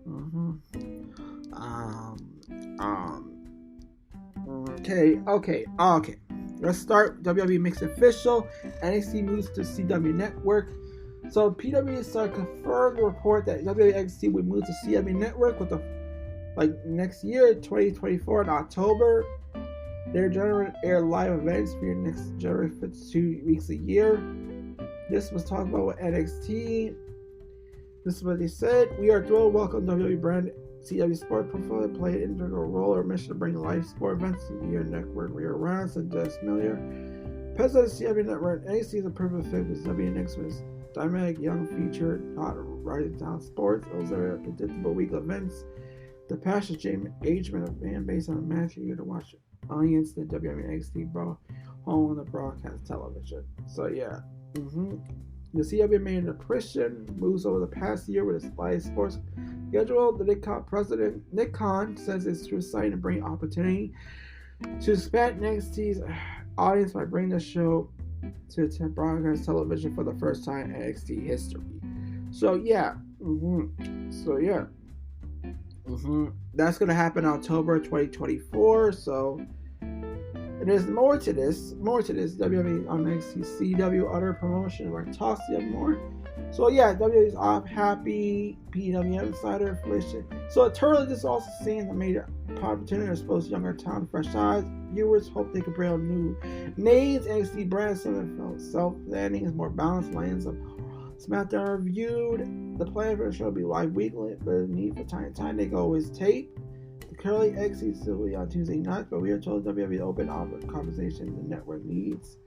[SPEAKER 1] Okay. Let's start. WWE makes official. NXT moves to CW Network. So PW started confirmed the report that NXT would move to CW Network with next year, 2024 in October. They're generally air live events for your next generally 52 weeks a year. This was talked about with NXT. This is what they said. We are thrilled to welcome WWE brand CW Sport portfolio played an integral role or mission to bring live sport events to the network year-round, said Dennis Miller. President of the CW Network, NXT is a perfect fit with WNX's dynamic, young, featured, hot, rising down sports. It was a predictable week of events. The passionate engagement of fan base on a match you to watch audience the WNXT bro home on the broadcast television. So yeah. The CW made a Christian moves over the past year with its live sports schedule. The Nick Khan president, Nick Khan, says it's through sight and bring opportunity to expand NXT's audience by bringing the show to broadcast television for the first time in NXT history. So yeah. That's going to happen October 2024. So and there's more to this. WWE on NXT, CW, other promotion. We're going to talk to them more. So yeah, WWE is off happy. PW Insider information. So eternally, this is also seeing the major opportunity to expose younger talent, fresh eyes. Viewers hope they can bring out new names. NXT brand self-landing is more balanced. Lines of SmackDown reviewed. The plan for the show will be live weekly, but the need for time they can always tape. Currently NXT still be on Tuesday nights, but we are told WWE open up a conversation the network needs.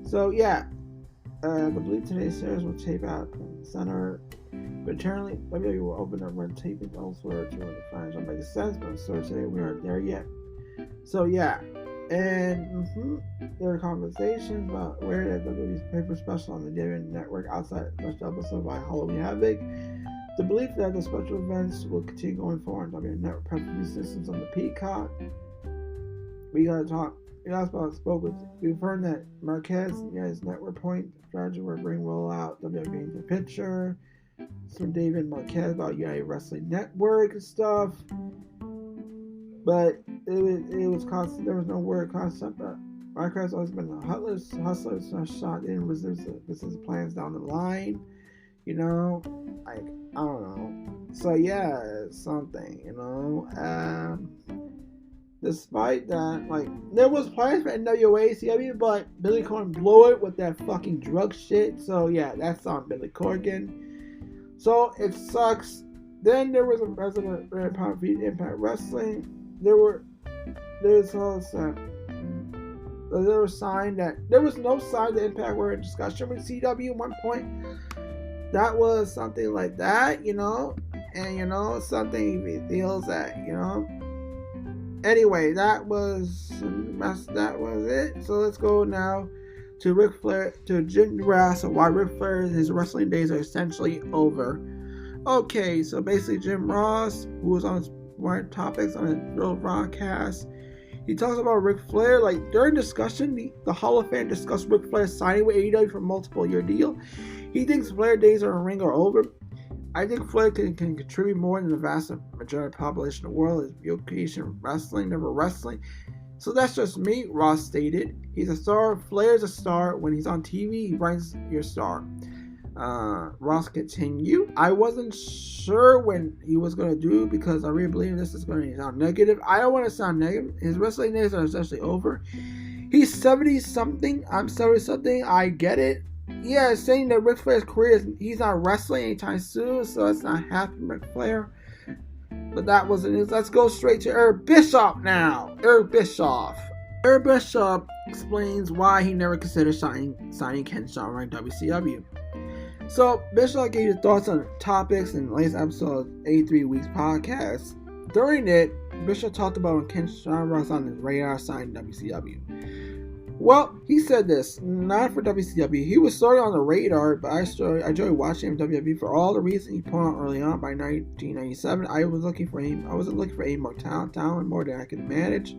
[SPEAKER 1] So yeah, the believe today's series will tape out in the center, but apparently WWE will open up run taping elsewhere to the franchise. Makes sense, but so today we aren't there yet. So yeah, and there are conversations about where that WWE's paper special on the WWE network outside special episode by Halloween Havoc. The belief that the special events will continue going forward on WWE network preference systems on the Peacock. We gotta talk. We've heard that Marquez his network point strategy will bring roll out WWE into the picture. From David Marquez about United Wrestling Network and stuff. But it was constant. There was no word concept. But Marquez always been a hustler, shot in with business plans down the line. You know, like I don't know. So yeah, it's something. You know. Despite that, like there was plans for NWA CW, but Billy Corgan blew it with that fucking drug shit. So yeah, that's on Billy Corgan. So it sucks. Then there was a president of Impact Wrestling. There was no sign that Impact were in discussion with CW at one point. That was something like that, you know, and you know something reveals that, you know. Anyway, that was it. So let's go now to Ric Flair, to Jim Ross, and why Ric Flair, his wrestling days are essentially over. Okay, so basically Jim Ross, who was on his one topics on his real broadcast, he talks about Ric Flair. Like during discussion, the Hall of Fame discussed Ric Flair signing with AEW for a multiple-year deal. He thinks Flair days on the ring are over. I think Flair can contribute more than the vast majority of the population of the world is vocation wrestling, never wrestling. So that's just me, Ross stated. He's a star. Flair's a star. When he's on TV, he brings your star. Ross continued. I wasn't sure when he was going to do it because I really believe this is going to sound negative. I don't want to sound negative. His wrestling days are essentially over. He's 70-something. I'm 70-something. I get it. Yeah, saying that Ric Flair's career he's not wrestling anytime soon, so it's not happening, Ric Flair. But that wasn't it. Let's go straight to Eric Bischoff now. Eric Bischoff explains why he never considered signing Ken Shamrock in WCW. So Bischoff gave his thoughts on topics in the latest episode of 83 Weeks podcast. During it, Bischoff talked about when Ken Shamrock's on his radar signing WCW. Well, he said this, not for WCW. He was sort of on the radar, but I enjoyed watching him in WWE for all the reasons he pointed out early on. By 1997, I wasn't looking for any more talent more than I could manage.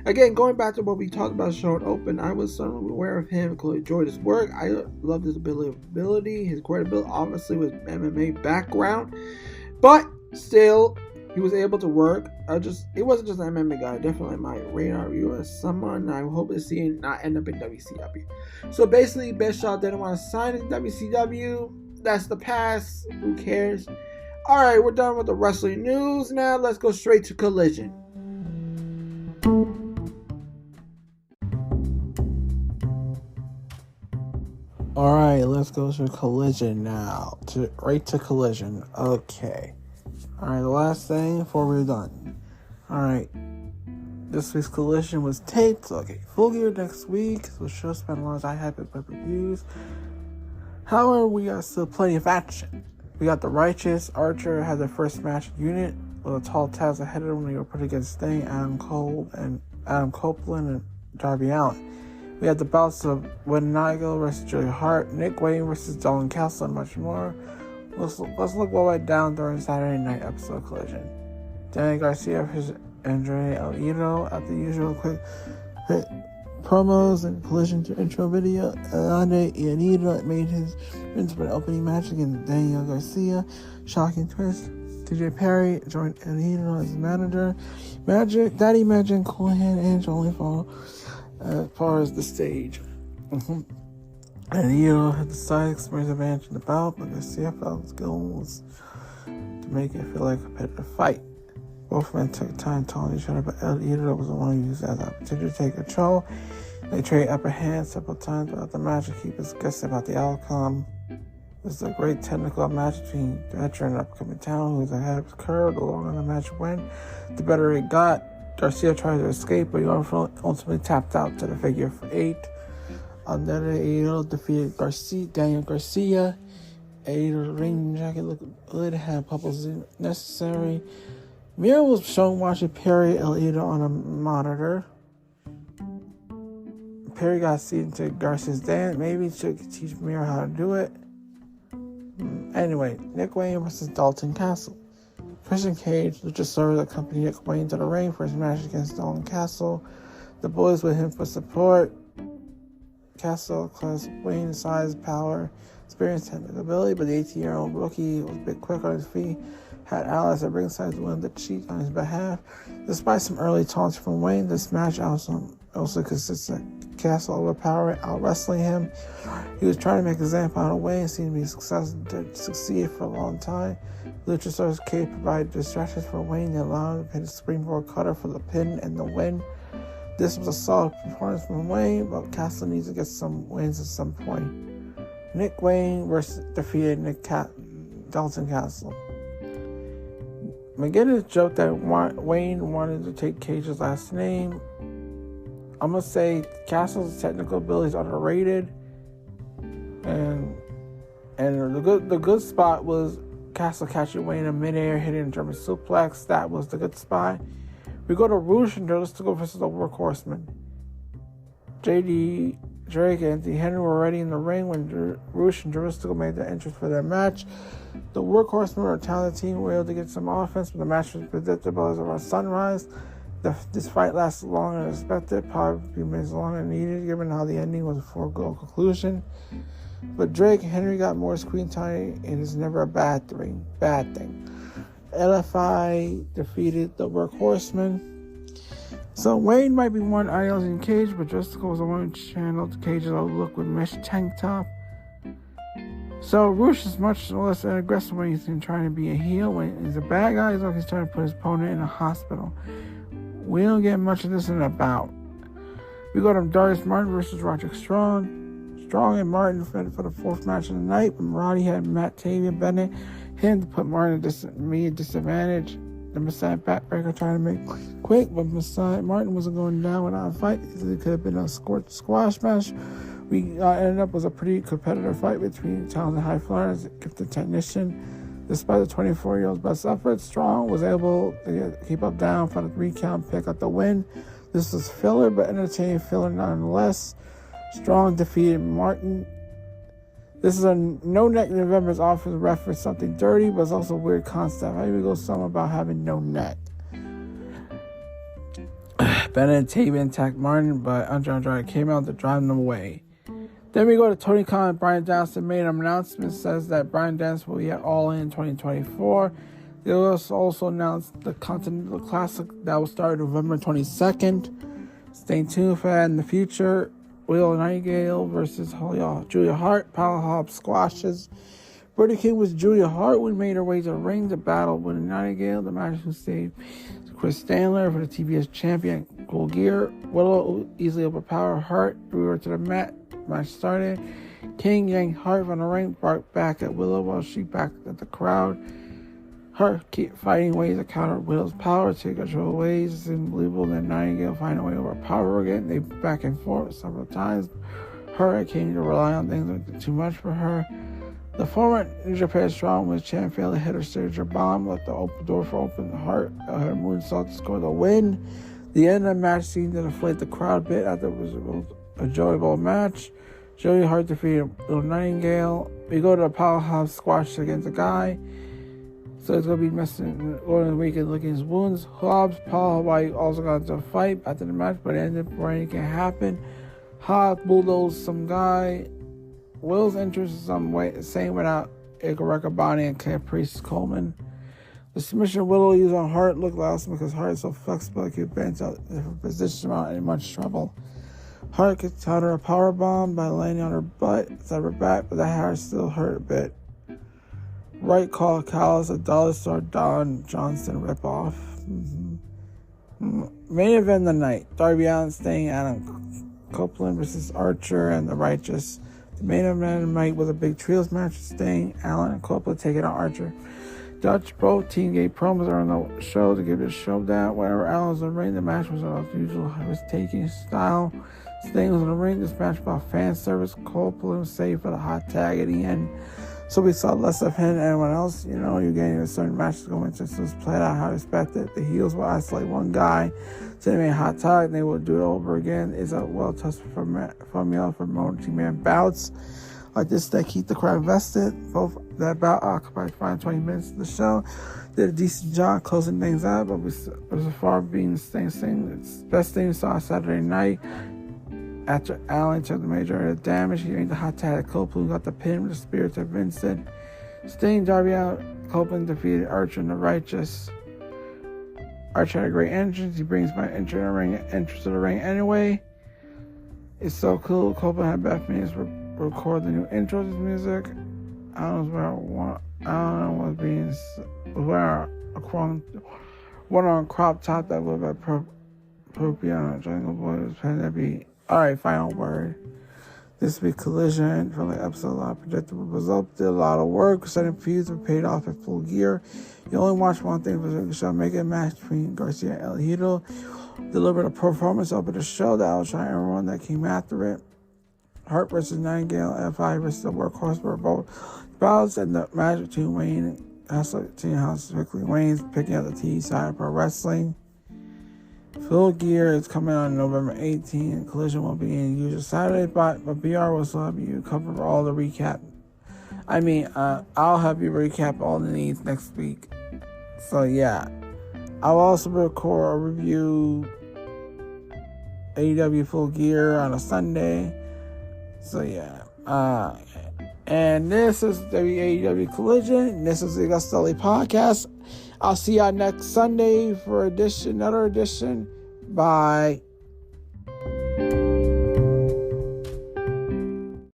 [SPEAKER 1] Again, going back to what we talked about showing open, I was certainly aware of him, enjoyed his work. I loved his ability, his credibility, obviously with MMA background, but still, he was able to work. He wasn't just an MMA guy. Definitely my radar. He was someone I hope to see him not end up in WCW. So basically, Bischoff didn't want to sign in WCW. That's the past. Who cares? All right, we're done with the wrestling news. Now let's go straight to Collision. All right, let's go to Collision now. Right to Collision. Okay. Alright, the last thing before we're done. Alright, this week's collision was taped, so okay, full gear next week. So show spent a lot of time happy pay-per-views. However, we got still plenty of action. We got the Righteous Archer had their first match unit with a tall Taz ahead of them when they were put against Sting, Adam Copeland, and Darby Allin. We had the bouts of Wendigo versus Julia Hart, Nick Wayne versus Dalton Castle, and much more. Let's look what went down during Saturday night episode collision. Danny Garcia versus Andre El Idolo at the usual quick hit promos and collision to intro video. Andre El Idolo made his wins for the opening match against Daniel Garcia. Shocking twist. TJ Perry joined El Idolo as manager. Daddy Magic and Cool Hand Angel only follow as far as the stage. And Idolo had the side experience advantage in the bout, but Garcia felt his goal was to make it feel like a competitive fight. Both men took time taunting each other, but El Idolo was the one who used that opportunity to take control. They traded upper hands several times throughout the match to keep us guessing about the outcome. This is a great technical match between the veteran and upcoming talent who was ahead of his curve. The longer the match went, the better it got. Garcia tried to escape, but he ultimately tapped out to the figure 8. On that, Idolo defeated Daniel Garcia. Idolo's ring jacket looked good, had bubbles necessary. Mira was shown watching Perry El Idolo on a monitor. Perry got seen to Garcia's dance. Maybe she could teach Mira how to do it. Anyway, Nick Wayne versus Dalton Castle. Christian Cage, Luchasaurus, accompanied Nick Wayne to the ring for his match against Dalton Castle. The boys with him for support. Castle class Wayne's size, power, experience, technical ability, but the 18-year-old rookie was a bit quick on his feet. Had Alice at ringside willing to cheat on his behalf. Despite some early taunts from Wayne, this match also consists of Castle overpowering, out-wrestling him. He was trying to make an example out of Wayne and seemed to be succeeded for a long time. Luchasaurus Cage provided distractions for Wayne that allowed him to hit a springboard cutter for the pin and the win. This was a solid performance from Wayne, but Castle needs to get some wins at some point. Nick Wayne defeated Dalton Castle. McGinnis joked that Wayne wanted to take Cage's last name. I'm going to say Castle's technical abilities are underrated. And the good spot was Castle catching Wayne in midair, hitting a German suplex. That was the good spot. We go to Roosh and Jericho versus the Workhorsemen. JD Drake and Anthony Henry were already in the ring when Roosh and Jericho made their entrance for their match. The Workhorsemen were a talented team, were able to get some offense, but the match was predictable as around sunrise. This fight lasted longer than expected, probably a few minutes longer than needed, given how the ending was a foregone conclusion. But Drake and Henry got more screen time, and it's never a bad thing. LFI defeated the Workhorsemen. So Wayne might be one idealizing Cage, but Justical was the one who channeled Cage's look with mesh tank top. So Roosh is much less aggressive when he's trying to be a heel. When he's a bad guy, he's like he's trying to put his opponent in a hospital. We don't get much of this in a bout. We go to Darius Martin versus Roderick Strong. Strong and Martin fed for the 4th match of the night, but Roddy had Matt Tavian Bennett him to put Martin at immediate disadvantage. The Messiah backbreaker trying to make quick, but Martin wasn't going down without a fight. It could have been a squash match. We ended up with a pretty competitive fight between talented high flyers and gifted technician. Despite the 24-year-old's best efforts, Strong was able to keep up down for the 3-count, pick up the win. This was filler, but entertaining filler nonetheless. Strong defeated Martin. This is a no neck in November is often reference something dirty, but it's also a weird concept. Maybe go something about having no neck. Bennett and Tavian attacked Martin, but Andrade came out to drive them away. Then we go to Tony Khan and Bryan Danielson made an announcement says that Bryan Danielson will be at All In 2024. They also announced the Continental Classic that will start November 22nd. Stay tuned for that in the future. Will Nightingale versus Julia Hart. Powerhouse squashes. Brody King was Julia Hart when made her way to the ring to battle with Nightingale. The match was saved Chris Stanley for the TBS champion. Cool gear. Willow easily overpowered Hart. Threw her to the mat. Match started. King yanked Hart from the ring, barked back at Willow while she backed at the crowd. Hart keep finding ways to counter Will's power to control ways. It's unbelievable that Nightingale find a way over power again. They back and forth several times. Hart came to rely on things that were too much for her. The former New Japan Strongman champ failed to hit her signature bomb, left the open door for open Hart. Her moonsault to score the win. The end of the match seemed to deflate the crowd a bit after it was an enjoyable match. Jody Hart defeated Little Nightingale. We go to a powerhouse squash against a guy. So it's going to be messing going the weekend looking at his wounds. Hobbs, Paul Hawaii also got into a fight after the match, but it ended before anything happened. Hobbs bulldozed some guy. Will's entrance in some way, same without Ika Bonnie and Caprice Coleman. The submission Willow used on Hart looked awesome because Hart is so flexible he could bench out different positions without any much trouble. Hart could counter a power bomb by landing on her butt instead of her back, but the hair still hurt a bit. Wright called Callis a dollar store Don Johnson ripoff. Main event of the night: Darby Allin, Sting, Adam Copeland versus Archer and the Righteous. The main event of the night was a big trios match with Sting, Allin, and Copeland taking on Archer. Dutch both team gave promos on the show to give it a showdown. Whenever Allin was in the ring, the match was as usual risk-taking style. Sting was in the ring. This match about fan service. Copeland was saved for the hot tag at the end. So we saw less of him and everyone else. You know, you're getting a certain matches going to just play out how expected. The heels will isolate one guy, so they made a hot tag, and they will do it over again. It's a well-tested formula for multi-man bouts like this that keep the crowd invested. Both that bout occupied 20 minutes of the show. Did a decent job closing things out, but was far being the same thing. It's the best thing we saw Saturday night. After Allin took the majority of the damage, he made the hot tag. Copeland got the pin with the spear to Vincent. Sting, Darby Allin, Copeland defeated Archer and the Righteous. Archer had a great entrance. He brings my entrance to the ring anyway. It's so cool. Copeland had Beth Phoenix record the new intro to the music. I don't know what's being one on crop top that would be appropriate on a Jungle Boy was planned to be. Alright, final word. This week Collision from the episode, a lot of predictable results. Did a lot of work. Setting feuds were paid off at Full Gear. You only watch one thing for the show. Make it a match between Garcia and El Hido. Delivered a performance over the show that outshine everyone that came after it. Hart versus Nightingale, FI versus the Workhorse were both bouts, and the match between Wayne and Hustler Team House quickly. Wayne's picking up the T side of pro wrestling. Full Gear is coming on November 18th. Collision will be in usual Saturday, but BR will still have you cover all the recap. I'll have you recap all the needs next week. So yeah, I'll also record a review AEW Full Gear on a Sunday. So yeah, and this is AEW Collision. This is the AgostoAllElite Podcast. I'll see y'all next Sunday for another edition. Bye.